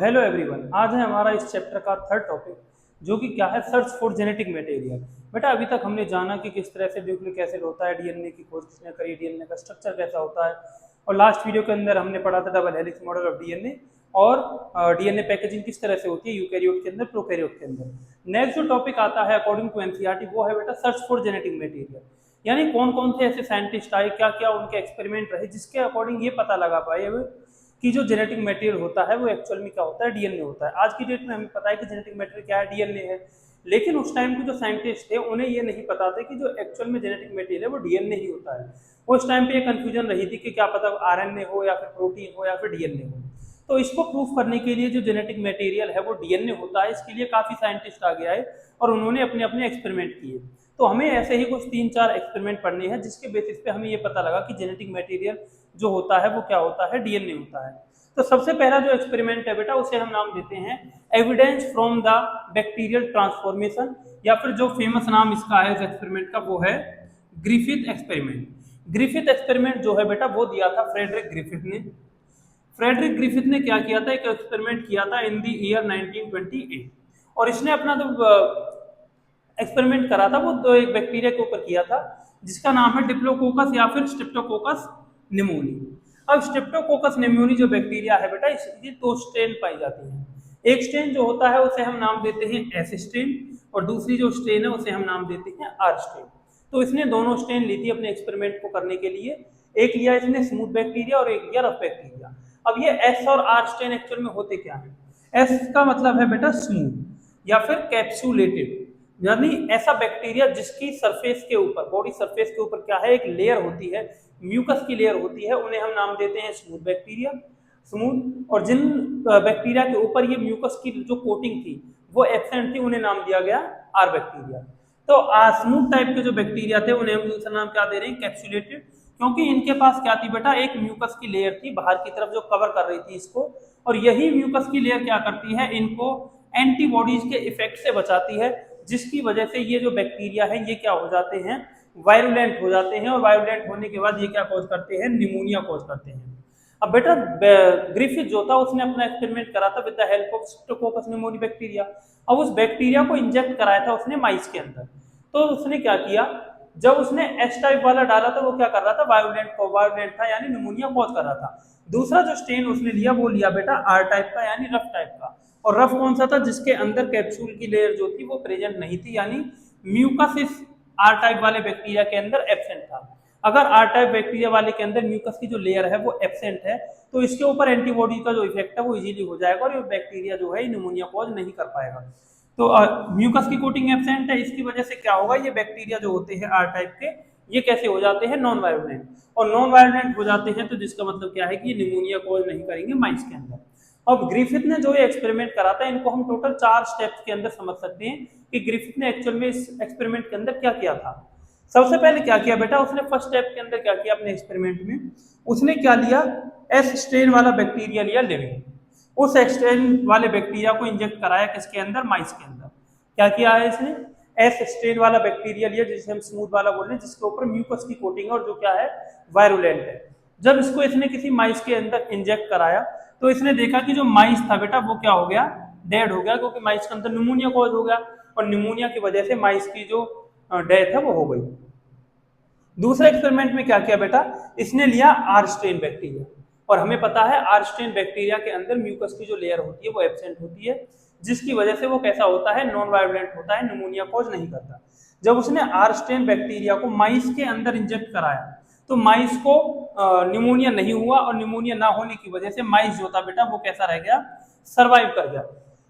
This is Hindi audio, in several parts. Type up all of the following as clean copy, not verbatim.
हेलो एवरीवन, आज है हमारा इस चैप्टर का थर्ड टॉपिक जो कि क्या है, सर्च फॉर जेनेटिक मटेरियल। बेटा अभी तक हमने जाना कि किस तरह से न्यूक्लिक एसिड होता है, डीएनए की खोज किसने करी, डीएनए का स्ट्रक्चर कैसा होता है, और लास्ट वीडियो के अंदर हमने पढ़ा था double helix model of DNA और डीएनए पैकेजिंग किस तरह से होती है यूकैरियोट के अंदर, प्रोकैरियोट के अंदर। नेक्स्ट जो टॉपिक आता है अकॉर्डिंग टू एनसीईआरटी वो है बेटा सर्च फॉर जेनेटिक मटेरियल, यानी कौन कौन से ऐसे साइंटिस्ट आए, क्या क्या उनके एक्सपेरिमेंट रहे जिसके अकॉर्डिंग ये पता लगा पाए कि जो जेनेटिक मटेरियल होता है वो एक्चुअल में क्या होता है, डीएनए होता है। आज की डेट में हमें पता है कि जेनेटिक मटेरियल क्या है, डीएनए है, लेकिन उस टाइम के जो साइंटिस्ट थे उन्हें ये नहीं पता था कि जो एक्चुअल में जेनेटिक मटेरियल है वो डीएनए ही होता है। उस टाइम पे ये कंफ्यूजन रही थी कि क्या पता आरएनए हो या फिर प्रोटीन हो या फिर डीएनए हो। तो इसको प्रूफ करने के लिए जो जेनेटिक मटेरियल है वो डीएनए होता है, इसके लिए काफी साइंटिस्ट आगे आए और उन्होंने अपने अपने एक्सपेरिमेंट किए। तो हमें ऐसे ही कुछ 3-4 एक्सपेरिमेंट पढ़ने हैं जिसके बेसिस पे हमें ये पता लगा कि जेनेटिक मटेरियल जो होता है वो क्या होता है, डीएनए होता है। तो सबसे पहला जो एक्सपेरिमेंट है बेटा उसे हम नाम देते हैं evidence from the bacterial transformation, या फिर जो फेमस नाम इसका है इस एक्सपेरिमेंट का वो है ग्रिफिथ एक्सपेरिमेंट। ग्रिफिथ एक्सपेरिमेंट जो है बेटा वो दिया था फ्रेडरिक ग्रिफिथ ने। फ्रेडरिक ग्रिफिथ ने क्या किया था, एक एक्सपेरिमेंट किया था इन द ईयर 1928, और इसने अपना जो एक्सपेरिमेंट करा था वो तो एक बैक्टीरिया के ऊपर किया था जिसका नाम है डिप्लोकोकस या फिर स्ट्रेप्टोकोकस निमोनी। अब स्ट्रेप्टोकोकस निमोनी जो बैक्टीरिया है बेटा इसकी 2 स्ट्रेन पाई जाती हैं। एक स्ट्रेन जो होता है उसे हम नाम देते हैं एस स्ट्रेन, और दूसरी जो स्ट्रेन है उसे हम नाम देते हैं आर स्ट्रेन। तो इसने दोनों स्ट्रेन ली थी अपने एक्सपेरिमेंट को करने के लिए। एक लिया इसने स्मूथ बैक्टीरिया और एक लिया रफ बैक्टीरिया। अब ये एस और आर स्ट्रेन एक्चुअल में होते क्या है? एस का मतलब है बेटा स्मूथ या फिर कैप्सुलेटेड, यानी ऐसा बैक्टीरिया जिसकी सरफेस के ऊपर, बॉडी सरफेस के ऊपर क्या है, एक लेयर होती है, म्यूकस की लेयर होती है, उन्हें हम नाम देते हैं स्मूथ बैक्टीरिया, स्मूथ। और जिन बैक्टीरिया के ऊपर ये म्यूकस की जो कोटिंग थी वो एब्सेंट थी उन्हें नाम दिया गया आर बैक्टीरिया। तो स्मूथ टाइप के जो बैक्टीरिया थे उन्हें हम दूसरा नाम क्या दे रहे हैं, कैप्सुलेटेड, क्योंकि इनके पास क्या थी बेटा, एक म्यूकस की लेयर थी बाहर की तरफ जो कवर कर रही थी इसको, और यही म्यूकस की लेयर क्या करती है, इनको एंटीबॉडीज के इफेक्ट से बचाती है, जिसकी वजह से ये जो बैक्टीरिया है ये क्या हो जाते हैं, वायरुलेंट हो जाते हैं, और वायरुलेंट होने के बाद ये क्या कॉज करते हैं, निमोनिया कॉज करते हैं। अब बेटा ग्रिफिथ जो था उसने अपना एक्सपेरिमेंट करा था with the help of Streptococcus pneumoniae bacteria. अब उस बैक्टीरिया को इंजेक्ट कराया था उसने माइस के अंदर। तो उसने क्या किया, जब उसने एस टाइप वाला डाला था वो क्या कर रहा था, वायरुलेंट था, यानी निमोनिया कॉज कर रहा था। दूसरा जो स्ट्रेन उसने लिया वो लिया बेटा आर टाइप का, यानी रफ टाइप का। और रफ कौन सा था, जिसके अंदर कैप्सूल की लेयर जो थी वो प्रेजेंट नहीं थी, यानी म्यूकस इस आर टाइप वाले बैक्टीरिया के अंदर एब्सेंट था। अगर आर टाइप बैक्टीरिया वाले के अंदर म्यूकस की जो लेयर है वो एब्सेंट है तो इसके ऊपर एंटीबॉडी का जो इफेक्ट है वो इजीली हो जाएगा और ये बैक्टीरिया जो है निमोनिया कॉज नहीं कर पाएगा। तो म्यूकस की कोटिंग एब्सेंट है, इसकी वजह से क्या होगा, ये बैक्टीरिया जो होते हैं आर टाइप के ये कैसे हो जाते हैं, नॉन वायरुलेंट, और नॉन वायरुलेंट हो जाते हैं तो जिसका मतलब क्या है कि ये निमोनिया कॉज नहीं करेंगे माइस के अंदर। अब ग्रिफिथ ने जो ये एक्सपेरिमेंट करा था इनको हम टोटल 4 स्टेप्स के अंदर समझ सकते हैं कि ग्रिफिथ ने एक्चुअल में इस एक्सपेरिमेंट के अंदर क्या किया था। सबसे पहले क्या किया बेटा, उसने फर्स्ट स्टेप के अंदर क्या किया अपने एक्सपेरिमेंट में, उसने क्या लिया, एस स्ट्रेन वाला बैक्टीरिया लिया लिविंग। उस स्ट्रेन वाले बैक्टीरिया को इंजेक्ट कराया किसके अंदर, माइस के अंदर। क्या किया है इसने, एस स्ट्रेन वाला बैक्टीरिया लिया जिसे हम स्मूथ वाला बोल रहे हैं, जिसके ऊपर म्यूकस की कोटिंग और जो क्या है वायरुलेंट है। जब इसको इसने किसी माइस के अंदर इंजेक्ट कराया तो इसने देखा कि जो माइस था बेटा वो क्या हो गया, डेड हो गया, क्योंकि माइस के अंदर निमोनिया कॉज हो गया और निमोनिया की वजह से माइस की जो डेथ है वो हो गई। दूसरे एक्सपेरिमेंट में क्या किया बेटा, इसने लिया आर स्ट्रेन बैक्टीरिया, और हमें पता है आर स्ट्रेन बैक्टीरिया के अंदर म्यूकस की जो लेयर होती है वो एब्सेंट होती है, जिसकी वजह से वो कैसा होता है, नॉन वायरुलेंट होता है, निमोनिया कॉज नहीं करता। जब उसने आर स्ट्रेन बैक्टीरिया को माइस के अंदर इंजेक्ट कराया तो माइस को निमोनिया नहीं हुआ, और निमोनिया ना होने की वजह से माइस जो था बेटा वो कैसा रह गया, सरवाइव कर गया।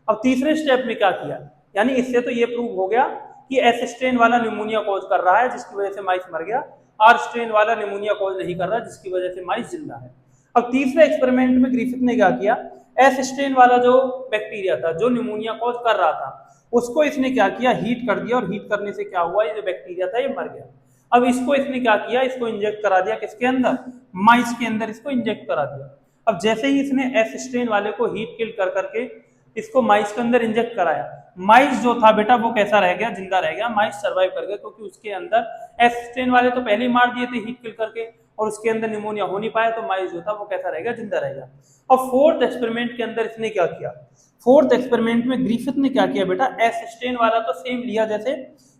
अब तीसरे स्टेप में क्या किया, यानी इससे तो ये प्रूव हो गया कि एस स्ट्रेन वाला निमोनिया कॉज कर रहा है जिसकी वजह से माइस मर गया, आर स्ट्रेन वाला निमोनिया कॉज नहीं कर रहा जिसकी वजह से माइस जिंदा है। अब तीसरे एक्सपेरिमेंट में ग्रिफिथ ने क्या किया, एस स्ट्रेन वाला जो बैक्टीरिया था जो निमोनिया कॉज कर रहा था उसको इसने क्या किया, हीट कर दिया, और हीट करने से क्या हुआ, ये जो बैक्टीरिया था ये मर गया। अब इसको इसने क्या किया, इसको इंजेक्ट करा दिया किसके अंदर, माइस के अंदर इसको इंजेक्ट करा दिया। अब जैसे ही इसने एस स्ट्रेन वाले को हीट किल कर करके इसको माइस के अंदर इंजेक्ट कराया, माइस जो था बेटा वो कैसा रह गया, जिंदा रह गया, माइस सर्वाइव कर गया, क्योंकि उसके अंदर एस स्ट्रेन वाले तो पहले ही मार दिए थे हीट किल करके, और उसके अंदर निमोनिया हो नहीं पाया तो माइस जो था वो कैसा रहेगा, जिंदा रहेगा। और फोर्थ एक्सपेरिमेंट के अंदर इसने क्या किया, फोर्थ एक्सपेरिमेंट में ग्रिफिथ ने क्या किया बेटा, एस स्टेन वाला तो सेम लिया जैसे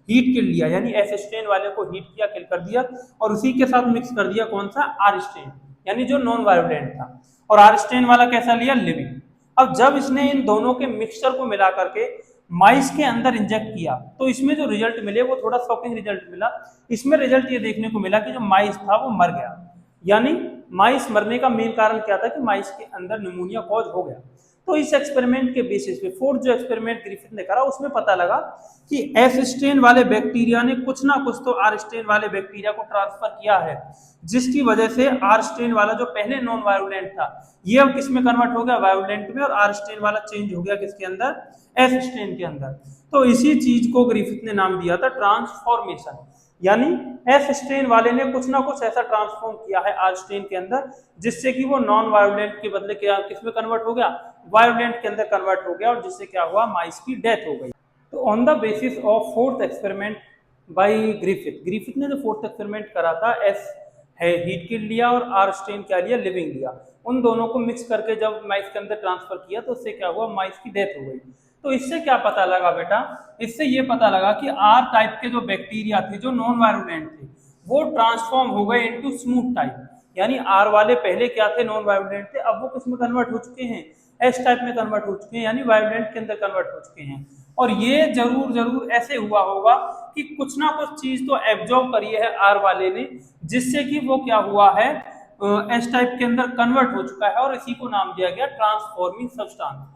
हीट किल लिया, यानी एस स्टेन वाले को हीट किया, किल कर दिया, और उसी के साथ मिक्स कर दिया कौन सा, आर स्टेन, यानी जो नॉन वायोलेंट था, और आर स्टेन वाला कैसा लिया, लिविंग। अब जब इसने इन दोनों के मिक्सचर को मिला करके माइस के अंदर इंजेक्ट किया तो इसमें जो रिजल्ट मिले वो थोड़ा शॉकिंग रिजल्ट मिला। इसमें रिजल्ट ये देखने को मिला कि जो माइस था वो मर गया, यानी माइस मरने का मेन कारण क्या था कि माइस के अंदर निमोनिया कॉज हो गया। तो इस एक्सपेरिमेंट के बेसिस पे फोर्थ जो एक्सपेरिमेंट ग्रिफिथ ने करा उसमें पता लगा कि एस स्टेन वाले बैक्टीरिया ने कुछ ना कुछ तो आर स्टेन वाले बैक्टीरिया को ट्रांसफर किया है, जिसकी वजह से आर स्टेन वाला जो पहले नॉन वायोलेंट था ये अब किस में कन्वर्ट हो गया, वायोलेंट में, और आर स्टेन वाला चेंज हो गया किसके अंदर, एस स्टेन के अंदर। तो इसी चीज को ग्रिफिथ ने नाम दिया था ट्रांसफॉर्मेशन, यानी एस स्टेन वाले ने कुछ ना कुछ ऐसा ट्रांसफॉर्म किया है आर स्टेन के अंदर जिससे कि वो नॉन वायोलेंट के बदले क्या किसमें कन्वर्ट हो गया, वायोलेंट के अंदर कन्वर्ट हो गया, और जिससे क्या हुआ, माइस की डेथ हो गई। तो on the basis of fourth experiment by Griffith, Griffith ने जो फोर्थ एक्सपेरिमेंट करा था, एस है हीट किल लिया और आर स्टेन क्या लिया, लिविंग लिया, उन दोनों को मिक्स करके जब माइस के अंदर ट्रांसफर किया तो उससे क्या हुआ, माइस की डेथ हो गई। तो इससे क्या पता लगा बेटा, इससे ये पता लगा कि आर टाइप के जो बैक्टीरिया थे जो नॉन वायोलेंट थे वो ट्रांसफॉर्म हो गए इनटू स्मूथ टाइप, यानी आर वाले पहले क्या थे, नॉन वायोलेंट थे, अब वो किस में कन्वर्ट हो चुके हैं, एस टाइप में कन्वर्ट हो चुके हैं, यानी वायोलेंट के अंदर कन्वर्ट हो चुके हैं। और ये जरूर ऐसे हुआ होगा कि कुछ ना कुछ चीज तो एब्जॉर्ब करी है आर वाले ने, जिससे कि वो क्या हुआ है, एस टाइप के अंदर कन्वर्ट हो चुका है, और इसी को नाम दिया गया ट्रांसफॉर्मिंग सब्सटेंस,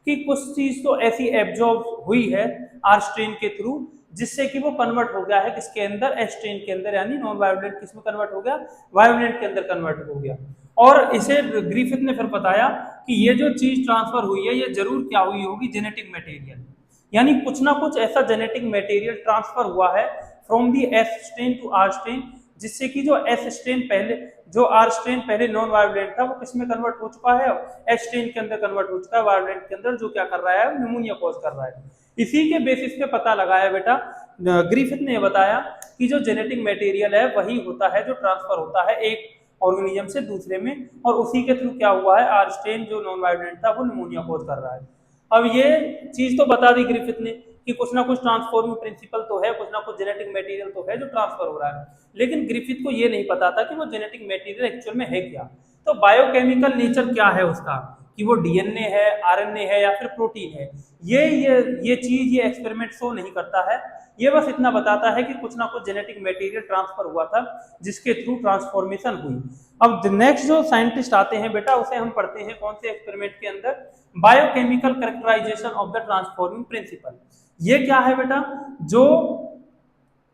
कि कुछ चीज तो ऐसी एब्जॉर्ब हुई है आर स्ट्रेन के थ्रू जिससे कि वो कन्वर्ट हो गया है किसके अंदर, एस स्ट्रेन के अंदर, यानी नॉन वायोलेंट किसमें कन्वर्ट हो गया, वायोलेंट के अंदर कन्वर्ट हो गया। और इसे ग्रिफिथ ने फिर बताया कि ये जो चीज ट्रांसफर हुई है ये जरूर क्या हुई होगी, जेनेटिक मटेरियल, यानी कुछ ना कुछ ऐसा जेनेटिक मटेरियल ट्रांसफर हुआ है from the S strain to R strain, जिससे कि जो एस स्ट्रेन पहले, जो आर स्ट्रेन पहले नॉन वायोलेंट था वो किसमें कन्वर्ट हो चुका है, एस स्ट्रेन के अंदर कन्वर्ट हो चुका है, वायोलेंट के अंदर, जो क्या कर रहा है, निमोनिया कॉज कर रहा है। इसी के बेसिस पे पता लगाया बेटा, ग्रिफिथ ने बताया कि जो जेनेटिक मटेरियल है वही होता है जो ट्रांसफर होता है एक ऑर्गेनिज्म से दूसरे में, और उसी के थ्रू क्या हुआ है, आर स्ट्रेन जो नॉन वायोलेंट था वो निमोनिया कॉज कर रहा है। अब ये चीज तो बता दी ग्रिफिथ ने कि कुछ ना कुछ ट्रांसफॉर्मिंग प्रिंसिपल तो है, कुछ ना कुछ जेनेटिक मटेरियल तो है जो ट्रांसफर हो रहा है, लेकिन ग्रिफिथ को ये नहीं पता था कि वो जेनेटिक मटेरियल एक्चुअल में है क्या। तो बायोकेमिकल नेचर क्या है उसका, कि वो डीएनए है, आरएनए है, या फिर प्रोटीन है, ये चीज ये एक्सपेरिमेंट शो नहीं करता है, ये बस इतना बताता है कि कुछ ना कुछ जेनेटिक मटेरियल ट्रांसफर हुआ था जिसके थ्रू ट्रांसफॉर्मेशन हुई। अब नेक्स्ट जो साइंटिस्ट आते हैं बेटा उसे हम पढ़ते हैं कौन से एक्सपेरिमेंट के अंदर, biochemical characterization of the transforming principle. ये क्या है बेटा, जो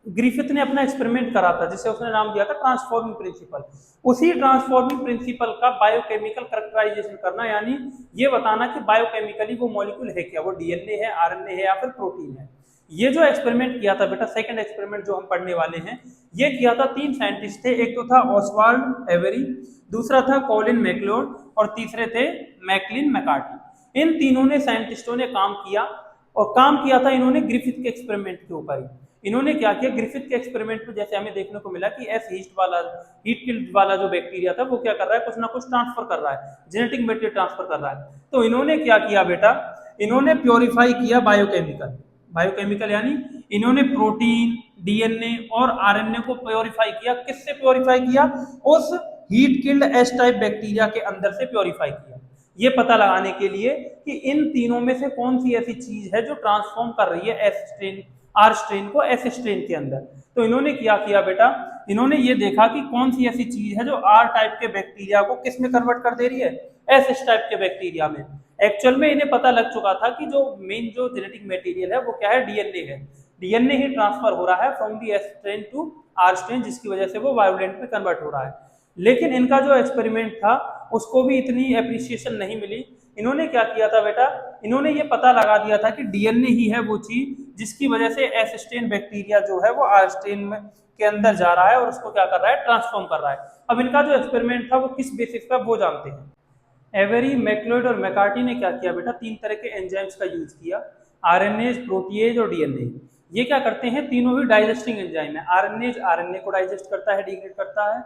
ग्रिफिथ ने अपना एक्सपेरिमेंट करा था जिसे उसने नाम दिया था ट्रांसफॉर्मिंग प्रिंसिपल, उसी ट्रांसफॉर्मिंग प्रिंसिपल का बायोकेमिकल कैरेक्टराइजेशन करना, यानी ये बताना कि बायोकेमिकली वो मॉलिक्यूल है क्या, वो डीएनए है, आरएनए है, या फिर प्रोटीन है। ये जो एक्सपेरिमेंट किया था बेटा, सेकंड एक्सपेरिमेंट जो हम पढ़ने वाले हैं, ये किया था तीन साइंटिस्ट थे, एक तो था ऑसवाल्ड एवेरी, दूसरा था कॉलिन मैकलोड, और तीसरे थे मैकलिन मैकार्टी। इन तीनों ने साइंटिस्टों ने काम किया, और काम किया था इन्होंने ग्रिफिथ के एक्सपेरिमेंट के ऊपर ही। इन्होंने क्या किया, ग्रिफिथ के एक्सपेरिमेंट में जैसे हमें देखने को मिला कि एस हीट किल्ड वाला जो बैक्टीरिया था वो क्या कर रहा है, कुछ ना कुछ ट्रांसफर कर रहा है, जेनेटिक मटेरियल ट्रांसफर कर रहा है। तो इन्होंने क्या किया बेटा, इन्होंने प्योरीफाई किया बायोकेमिकल यानी इन्होंने प्रोटीन, डीएनए और आरएनए को प्योरीफाई किया। किससे प्योरीफाई किया, उस heat killed S type bacteria के अंदर से प्योरीफाई किया, ये पता लगाने के लिए कि इन तीनों में से कौन सी ऐसी चीज है जो ट्रांसफॉर्म कर रही है एस स्ट्रेन, आर स्ट्रेन को एस स्ट्रेन के अंदर। तो इन्होंने क्या किया बेटा, इन्होंने ये देखा कि कौन सी ऐसी चीज है जो आर टाइप के बैक्टीरिया को किस में कन्वर्ट कर दे रही है, एस टाइप के बैक्टीरिया में। एक्चुअल में इन्हें पता लग चुका था कि जो मेन जो जेनेटिक मटेरियल है वो क्या है, डीएनए है, डीएनए ही ट्रांसफर हो रहा है from the S strain to R strain, जिसकी वजह से वो वायोलेंट में कन्वर्ट हो रहा है। लेकिन इनका जो एक्सपेरिमेंट था उसको भी इतनी एप्रिसिएशन नहीं मिली। इन्होंने क्या किया था बेटा, इन्होंने ये पता लगा दिया था कि डीएनए ही है वो चीज जिसकी वजह से एस स्ट्रेन बैक्टीरिया जो है वो आर स्ट्रेन में के अंदर जा रहा है और उसको क्या कर रहा है, ट्रांसफॉर्म कर रहा है। अब इनका जो एक्सपेरिमेंट था वो किस बेसिस पर वो जानते हैं। एवेरी, मैकलोड और मैकार्टी ने क्या किया बेटा, तीन तरह के एंजाइम्स का यूज किया, आरएनएज, प्रोटीएज और डीएनए। ये क्या करते हैं, तीनों ही डाइजेस्टिंग एंजाइम है। आरएनएज आरएनए को डाइजेस्ट करता है, डिग्रेड करता है,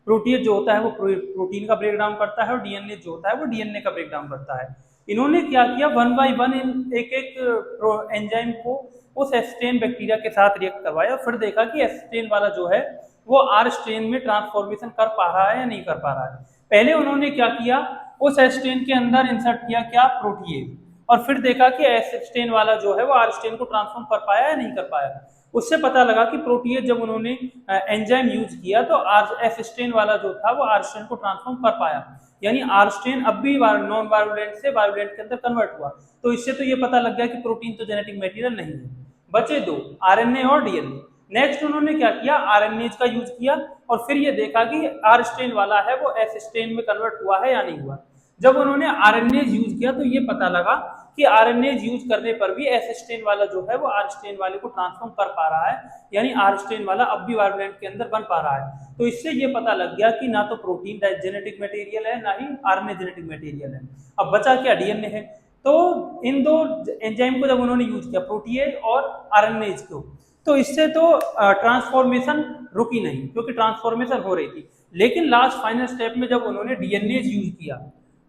प्रोटीएज जो होता है वो प्रोटीन का ब्रेक डाउन करता है और डीएनए जो होता है वो डीएनए का ब्रेक डाउन करता है। इन्होंने क्या किया, 1 बाय 1 इन एक एक एंजाइम को उस एस्टेन बैक्टीरिया के साथ रिएक्ट करवाया, फिर देखा कि एस्टेन वाला जो है वो आर स्टेन में ट्रांसफॉर्मेशन कर पा रहा है या नहीं कर पा रहा है। पहले उन्होंने क्या किया, उस एस्टेन के अंदर इंसर्ट किया क्या, प्रोटीएज, और फिर देखा कि एस्टेन वाला जो है वो आर स्टेन को ट्रांसफॉर्म कर पाया या नहीं कर पाया। उससे पता लगा कि प्रोटीएज जब उन्होंने एंजाइम यूज किया तो एस स्टेन वाला जो था वो आर स्टेन को ट्रांसफॉर्म कर पाया, यानी आर स्टेन अब भी नॉन वायोलेंट से वायोलेंट के अंदर कन्वर्ट हुआ। तो इससे तो ये पता लग गया कि प्रोटीन तो जेनेटिक मटेरियल नहीं है। बचे दो, आरएनए और डीएनए। नेक्स्ट उन्होंने क्या किया, आरएनए का यूज किया और फिर ये देखा कि आर स्टेन वाला है वो एस स्टेन में कन्वर्ट हुआ है या नहीं हुआ। जब उन्होंने आरएनए यूज किया तो ये पता लगा कि आरएनए यूज करने पर भी एस स्टेन वाला जो है वो आर स्टेन वाले को ट्रांसफॉर्म कर पा रहा है, यानी आर स्टेन वाला अब भी वायोलेंट के अंदर बन पा रहा है। तो इससे ये पता लग गया कि ना तो प्रोटीन जेनेटिक मटेरियल है ना ही आरएनए जेनेटिक मटेरियल है। अब बचा क्या, डीएनए है। तो इन दो एंजाइम को जब उन्होंने यूज किया, प्रोटीएज और आरएनएज को, तो इससे तो ट्रांसफॉर्मेशन रुकी नहीं क्योंकि ट्रांसफॉर्मेशन हो रही थी। लेकिन लास्ट फाइनल स्टेप में जब उन्होंने डीएनए यूज किया,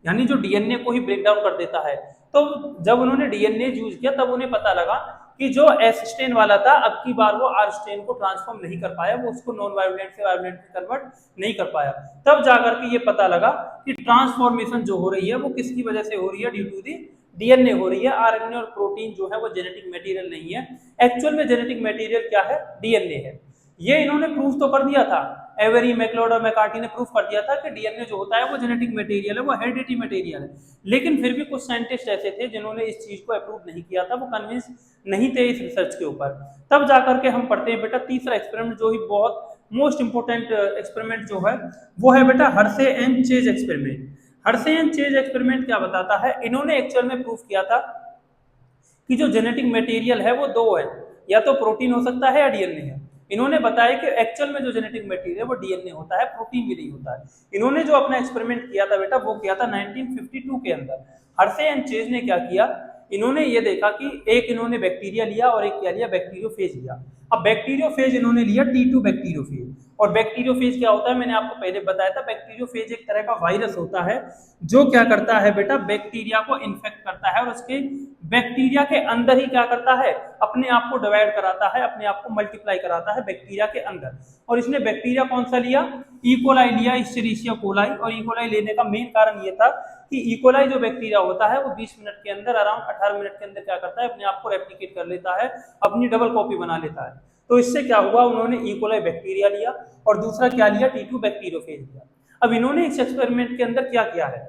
यानी जो डीएनए को ही ब्रेक डाउन कर देता है, तो जब उन्होंने डीएनए यूज किया तब उन्हें पता लगा कि जो एस स्टेन वाला था अब की बार वो आर स्टेन को ट्रांसफॉर्म नहीं कर पाया, वो उसको नॉन वायोलेंट से वायोलेंट में कन्वर्ट नहीं कर पाया। तब जाकर के ये पता लगा कि ट्रांसफॉर्मेशन जो हो रही है वो किसकी वजह से हो रही है, ड्यू टू दी डीएनए हो रही है। आरएनए और प्रोटीन जो है वो जेनेटिक मटेरियल नहीं है। एक्चुअल में जेनेटिक मटेरियल क्या है, डीएनए है। ये इन्होंने प्रूफ तो कर दिया था, एवरी, मैकलोड और मैकार्टी ने प्रूफ कर दिया था कि डीएनए जो होता है वो जेनेटिक मटेरियल है, वो हेरिडिटी मटेरियल है। लेकिन फिर भी कुछ साइंटिस्ट ऐसे थे जिन्होंने इस चीज को अप्रूव नहीं किया था, वो कन्विंस नहीं थे इस रिसर्च के ऊपर। तब जाकर के हम पढ़ते हैं बेटा तीसरा एक्सपेरिमेंट, जो ही बहुत मोस्ट इंपोर्टेंट एक्सपेरिमेंट जो है वो है बेटा Hershey and chase experiment. Hershey and chase experiment क्या बताता है, इन्होंने एक्चुअल में प्रूफ किया था कि जो जेनेटिक मटेरियल है वो दो है, या तो प्रोटीन हो सकता है या डीएनए है। इन्होंने बताया कि एक्चुअल में जो जेनेटिक मटेरियल है वो डीएनए होता है, प्रोटीन भी नहीं होता है। इन्होंने जो अपना एक्सपेरिमेंट किया था बेटा वो किया था 1952 के अंदर। हर्शे एंड चेज ने क्या किया, इन्होंने ये देखा कि एक इन्होंने बैक्टीरिया लिया और एक क्या लिया, बैक्टीरियोफेज लिया। अब बैक्टीरियोफेज इन्होंने लिया T2 बैक्टीरियोफेज। और बैक्टीरियोफेज क्या होता है, मैंने आपको पहले बताया था, बैक्टीरियोफेज एक तरह का वायरस होता है जो क्या करता है बेटा, बैक्टीरिया को इन्फेक्ट करता है और उसके बैक्टीरिया के अंदर ही क्या करता है, अपने आप को डिवाइड कराता है, अपने आप को मल्टीप्लाई कराता है बैक्टीरिया के अंदर। और इसने बैक्टीरिया कौन सा लिया, इकोलाई लिया, इस्चेरिशिया कोलाई। और इकोलाई लेने का मेन कारण ये था कि इकोलाई जो बैक्टीरिया होता है वो 20 मिनट के अंदर, अराउंड 18 मिनट के अंदर क्या करता है, अपने आप को रेप्लिकेट कर लेता है, अपनी डबल कॉपी बना लेता है। तो इससे क्या हुआ, उन्होंने इकोलाई बैक्टीरिया लिया और दूसरा क्या लिया, T2 बैक्टीरियोफेज लिया। अब इन्होंने इस एक्सपेरिमेंट के अंदर क्या किया है,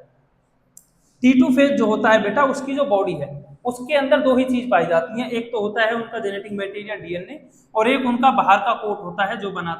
T2 फेज जो होता है बेटा, उसकी जो बॉडी है उसके अंदर दो ही चीज पाई जाती है, एक तो होता है उनका जेनेटिक मटेरियल डीएनए, और एक उनका बाहर का कोट होता है जो बना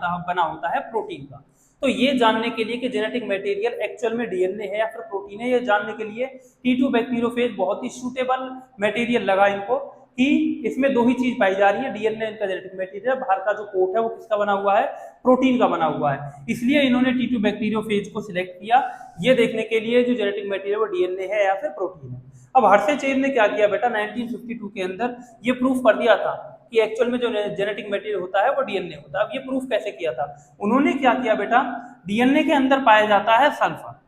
होता है प्रोटीन का। तो ये जानने के लिए कि जेनेटिक मटेरियल एक्चुअल में डीएनए है या फिर प्रोटीन है, ये जानने के लिए T2 बैक्टीरियोफेज बहुत ही सूटेबल मटेरियल लगा इनको कि इसमें दो ही चीज पाई जा रही है, डीएनए इनका जेनेटिक मटेरियल, बाहर का जो कोट है वो किसका बना हुआ है, प्रोटीन का बना हुआ है। इसलिए इन्होंने T2 बैक्टीरियोफेज को सिलेक्ट किया ये देखने के लिए जो जेनेटिक मटेरियल वो डीएनए है या फिर प्रोटीन है। अब हर्शे चेज ने क्या किया बेटा, 1952 के अंदर ये प्रूफ कर दिया था कि एक्चुअल में जो जेनेटिक मटेरियल होता है वो डीएनए होता है। अब ये प्रूफ कैसे किया था, उन्होंने क्या किया बेटा, डीएनए के अंदर पाया जाता है सल्फर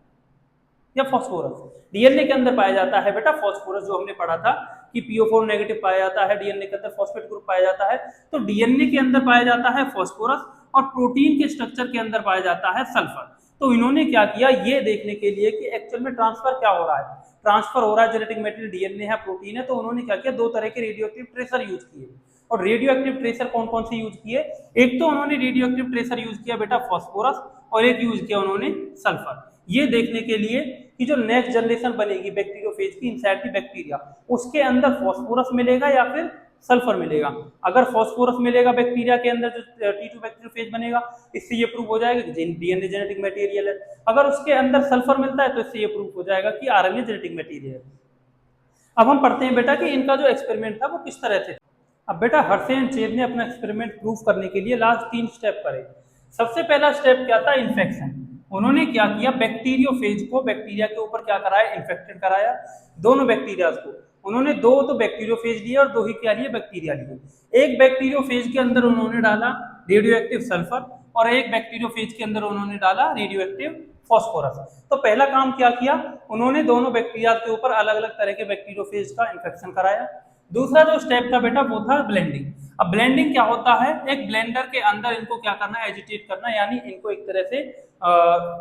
या फास्फोरस। डीएनए के अंदर पाया जाता है बेटा फास्फोरस, जो हमने पढ़ा था कि PO4 नेगेटिव पाया जाता है, डीएनए के अंदर फॉस्फेट ग्रुप पाया जाता है। तो डीएनए के अंदर पाया जाता है फास्फोरस और प्रोटीन के स्ट्रक्चर के अंदर पाया जाता है सल्फर। तो इन्होंने क्या किया, ये देखने के लिए कि एक्चुअल में ट्रांसफर क्या हो रहा है, ट्रांसफर हो रहा है जेनेटिक मटेरियल डीएनए है प्रोटीन है, तो उन्होंने क्या किया, दो तरह के रेडियो एक्टिव ट्रेसर यूज किए। और रेडियो एक्टिव ट्रेसर कौन कौन से यूज किए, एक तो उन्होंने रेडियो एक्टिव ट्रेसर यूज किया बेटा फास्फोरस और एक यूज किया उन्होंने सल्फर, ये देखने के लिए कि जो नेक्स्ट जनरेशन बनेगी बैक्टीरियोफेज की इनसाइड की बैक्टीरिया, उसके अंदर फास्फोरस मिलेगा या फिर सल्फर मिलेगा। अगर फास्फोरस मिलेगा बैक्टीरिया के अंदर जो T2 बैक्टीरियोफेज बनेगा, इससे ये प्रूव हो जाएगा कि डीएनए जेनेटिक मटेरियल है। अगर उसके अंदर सल्फर मिलता है तो इससे ये प्रूव हो जाएगा कि आरएनए जेनेटिक मटेरियल है। अब हम पढ़ते हैं बेटा कि इनका जो एक्सपेरिमेंट था वो किस तरह से। अब बेटा हर्शे एंड चेज ने अपना एक्सपेरिमेंट प्रूव करने के लिए लास्ट 3 स्टेप करे। सबसे पहला स्टेप क्या था, इन्फेक्शन। उन्होंने क्या किया, बैक्टीरियोफेज को बैक्टीरिया के ऊपर क्या कराया, इन्फेक्टेड कराया, दोनों बैक्टीरिया को। उन्होंने दो तो बैक्टीरियोफेज लिए और दो ही क्या लिए, बैक्टीरिया लिए। एक बैक्टीरियोफेज के अंदर उन्होंने डाला रेडियो एक्टिव सल्फर और एक बैक्टीरियोफेज के अंदर उन्होंने डाला रेडियो एक्टिव फॉस्फोरस। तो पहला काम क्या किया, उन्होंने दोनों बैक्टीरिया के ऊपर अलग अलग तरह के बैक्टीरियोफेज का इन्फेक्शन कराया। दूसरा जो स्टेप था बेटा वो था ब्लेंडिंग। अब ब्लेंडिंग क्या होता है, एक ब्लेंडर के अंदर इनको क्या करना है, एजिटेट करना, यानी इनको एक तरह से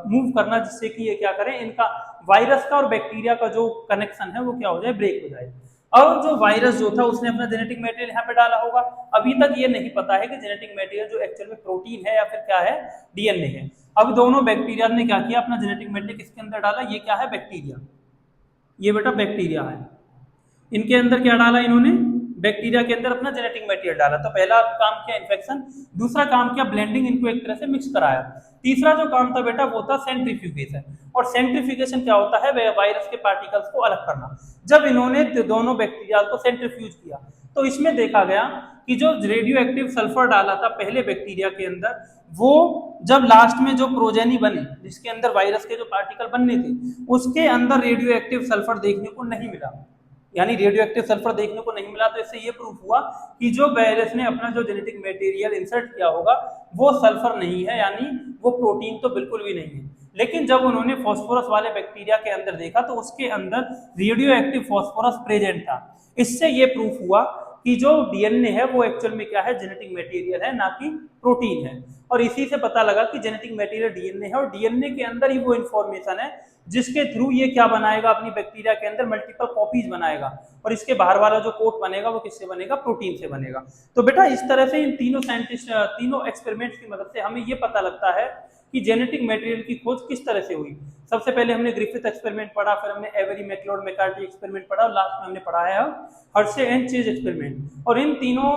मूव करना, जिससे कि ये क्या करें, इनका वायरस का और बैक्टीरिया का जो कनेक्शन है वो क्या हो जाए, ब्रेक हो जाए। अब जो वायरस जो था उसने अपना जेनेटिक मटेरियल यहाँ पे डाला होगा। अभी तक ये नहीं पता है कि जेनेटिक मटेरियल जो एक्चुअल में प्रोटीन है या फिर क्या है, डीएनए है। अब दोनों बैक्टीरिया ने क्या किया, अपना जेनेटिक मटेरियल किसके अंदर डाला, ये क्या है, बैक्टीरिया, ये बेटा बैक्टीरिया है। इनके अंदर क्या डाला इन्होंने, बैक्टीरिया के अंदर अपना जेनेटिक मटेरियल डाला। तो पहला काम किया इन्फेक्शन, दूसरा काम किया ब्लेंडिंग, इनको एक तरह से मिक्स कराया। तीसरा जो काम था बेटा वो था सेंट्रीफ्यूगेशन। और सेंट्रीफ्यूगेशन क्या होता है, वायरस के पार्टिकल्स को अलग करना। जब इन्होंने दोनों बैक्टीरिया को सेंट्रीफ्यूज किया तो इसमें देखा गया कि जो रेडियो एक्टिव सल्फर डाला था पहले बैक्टीरिया के अंदर, वो जब लास्ट में जो प्रोजेनी बने, जिसके अंदर वायरस के जो पार्टिकल बनने थे, उसके अंदर रेडियो एक्टिव सल्फर देखने को नहीं मिला, यानी रेडियो एक्टिव सल्फर देखने को नहीं मिला। तो इससे ये प्रूफ हुआ कि जो वायरस ने अपना जो जेनेटिक मटेरियल इंसर्ट किया होगा वो सल्फर नहीं है, यानी वो प्रोटीन तो बिल्कुल भी नहीं है। लेकिन जब उन्होंने फास्फोरस वाले बैक्टीरिया के अंदर देखा तो उसके अंदर रेडियो एक्टिव फास्फोरस प्रेजेंट था। इससे ये प्रूफ हुआ कि जो डीएनए है वो एक्चुअल में क्या है, जेनेटिक मटेरियल है, ना कि प्रोटीन है। और इसी से पता लगा कि जेनेटिक मटेरियल डीएनए है और डीएनए के अंदर ही वो इंफॉर्मेशन है जिसके थ्रू ये क्या बनाएगा, अपनी बैक्टीरिया के अंदर मल्टीपल कॉपीज बनाएगा और इसके बाहर वाला जो कोट बनेगा वो किससे बनेगा, प्रोटीन से बनेगा। तो बेटा इस तरह से इन तीनों साइंटिस्ट, तीनों एक्सपेरिमेंट्स की मदद से हमें ये पता लगता है कि जेनेटिक मटेरियल की खोज किस तरह से हुई। सबसे पहले हमने ग्रिफिथ एक्सपेरिमेंट पढ़ा, फिर हमने एवरी मैकलोड मैकार्टी एक्सपेरिमेंट पढ़ा और लास्ट में हमने पढ़ा है हर्शे एंड चेज एक्सपेरिमेंट। और इन तीनों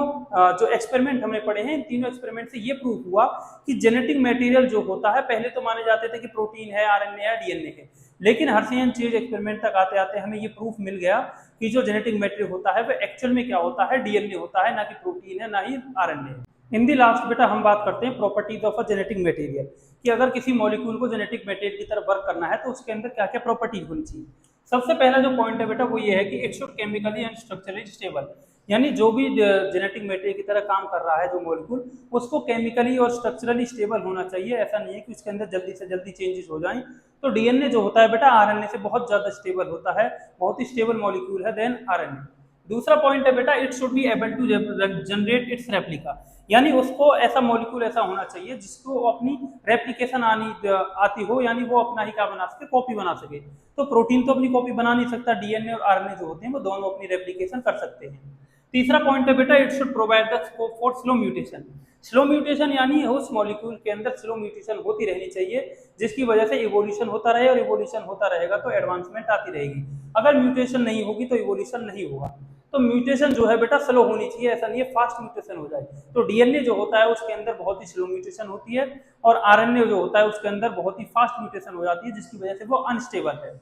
जो एक्सपेरिमेंट हमने पढ़े हैं, इन तीनों एक्सपेरिमेंट से ये प्रूफ हुआ कि जेनेटिक मटेरियल जो होता है, पहले तो माने जाते थे कि प्रोटीन है, आरएनए है, डीएनए है, लेकिन हर्शे एंड चेज एक्सपेरिमेंट तक आते आते हमें ये प्रूफ मिल गया कि जो जेनेटिक मटेरियल होता है वो एक्चुअल में क्या होता है, डीएनए होता है, ना कि प्रोटीन है, ना ही आरएनए है। इन दी लास्ट बेटा हम बात करते हैं properties of a genetic material, कि अगर किसी मॉलिक्यूल को जेनेटिक मटेरियल की तरफ वर्क करना है तो उसके अंदर क्या क्या प्रॉपर्टीज होनी चाहिए। सबसे पहला जो पॉइंट है बेटा वो ये है कि it should chemically and structurally stable, यानी जो भी जेनेटिक मटेरियल की तरह काम कर रहा है जो मॉलिक्यूल, उसको केमिकली और स्ट्रक्चरली स्टेबल होना चाहिए। ऐसा नहीं है कि उसके अंदर जल्दी से जल्दी चेंजेस हो जाएं। तो डीएनए जो होता है बेटा आरएनए से बहुत ज्यादा स्टेबल होता है, बहुत ही स्टेबल मॉलिक्यूल है देन आरएनए। दूसरा पॉइंट है बेटा it should be able to generate its replica, यानी उसको ऐसा मॉलिक्यूल ऐसा होना चाहिए जिसको अपनी रेप्लिकेशन आती हो, यानी वो अपना ही क्या बना सके, कॉपी बना सके। तो प्रोटीन तो अपनी कॉपी बना नहीं सकता, डीएनए और आरएनए जो होते हैं वो दोनों अपनी रेप्लिकेशन कर सकते हैं। तीसरा पॉइंट है बेटा it should provide the scope for slow mutation. Slow mutation यानी उस मॉलिक्यूल के अंदर स्लो म्यूटेशन होती रहनी चाहिए जिसकी वजह से इवोल्यूशन होता रहे, और इवोल्यूशन होता रहेगा तो एडवांसमेंट आती रहेगी। अगर म्यूटेशन नहीं होगी तो इवोल्यूशन नहीं होगा। तो म्यूटेशन जो है बेटा स्लो होनी चाहिए, ऐसा नहीं है फास्ट म्यूटेशन हो जाए। तो डीएनए जो होता है उसके अंदर बहुत ही स्लो म्यूटेशन होती है और आरएनए जो होता है उसके अंदर बहुत ही फास्ट म्यूटेशन हो जाती है, जिसकी वजह से वो अनस्टेबल है।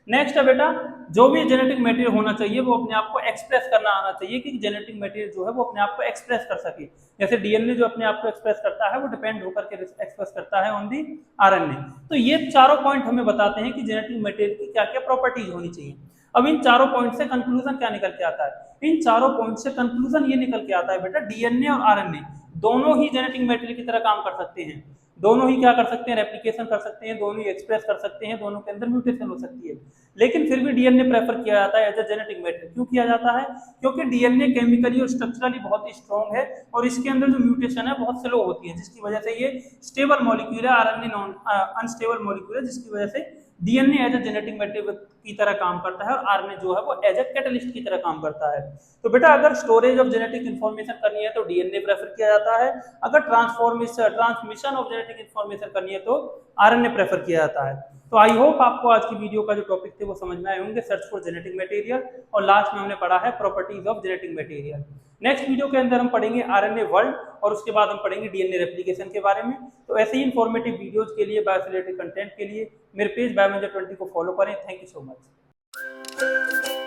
नेक्स्ट है बेटा जो भी जेनेटिक मटेरियल होना चाहिए वो अपने आप को एक्सप्रेस करना आना चाहिए, कि जेनेटिक मटेरियल जो है वो अपने आप को एक्सप्रेस कर सके। जैसे डीएनए जो अपने आप को एक्सप्रेस करता है वो डिपेंड होकर के एक्सप्रेस करता है ऑन दी आरएनए। तो ये चारों पॉइंट हमें बताते हैं कि जेनेटिक मटेरियल की क्या क्या प्रॉपर्टीज होनी चाहिए। अब इन चारों पॉइंट से कंक्लूजन क्या निकल के आता है, इन चारों पॉइंट से कंक्लूजन ये निकल के आता है बेटा डीएनए और आरएनए दोनों ही जेनेटिक मटेरियल की तरह काम कर सकते हैं, दोनों ही क्या कर सकते हैं, रेप्लिकेशन कर सकते हैं, दोनों ही एक्सप्रेस कर सकते हैं, दोनों के अंदर म्यूटेशन हो सकती है। लेकिन फिर भी डीएनए प्रेफर किया जाता है एज अ जेनेटिक मटेरियल। क्यों किया जाता है? क्योंकि डीएनए केमिकली और स्ट्रक्चरली बहुत ही स्ट्रॉन्ग है और इसके अंदर जो म्यूटेशन है बहुत स्लो होती है, जिसकी वजह से ये स्टेबल मॉलिक्यूल है, आरएनए नॉन अनस्टेबल मॉलिक्यूल है, जिसकी वजह से DNA as a genetic material की तरह काम करता है और आरएनए जो है वो एज अ कैटलिस्ट की तरह काम करता है। तो बेटा अगर स्टोरेज ऑफ जेनेटिक इन्फॉर्मेशन करनी है तो डीएनए प्रेफर किया जाता है, अगर ट्रांसमिशन ऑफ जेनेटिक इन्फॉर्मेशन करनी है तो आरएनए प्रेफर किया जाता है। तो आई होप आपको आज की वीडियो का जो टॉपिक थे वो समझ में आए होंगे, सर्च फॉर जेनेटिक मटेरियल, और लास्ट में हमने पढ़ा है properties of genetic material. Next video के अंदर हम पढ़ेंगे आरएनए वर्ल्ड और उसके बाद हम पढ़ेंगे डीएनए रेप्लिकेशन के बारे में। तो ऐसे ही इंफॉर्मेटिव वीडियोज के लिए, बायो रिलेटेड कंटेंट के लिए मेरे पेज बायोमेजर 20 को फॉलो करें। Thank you so much.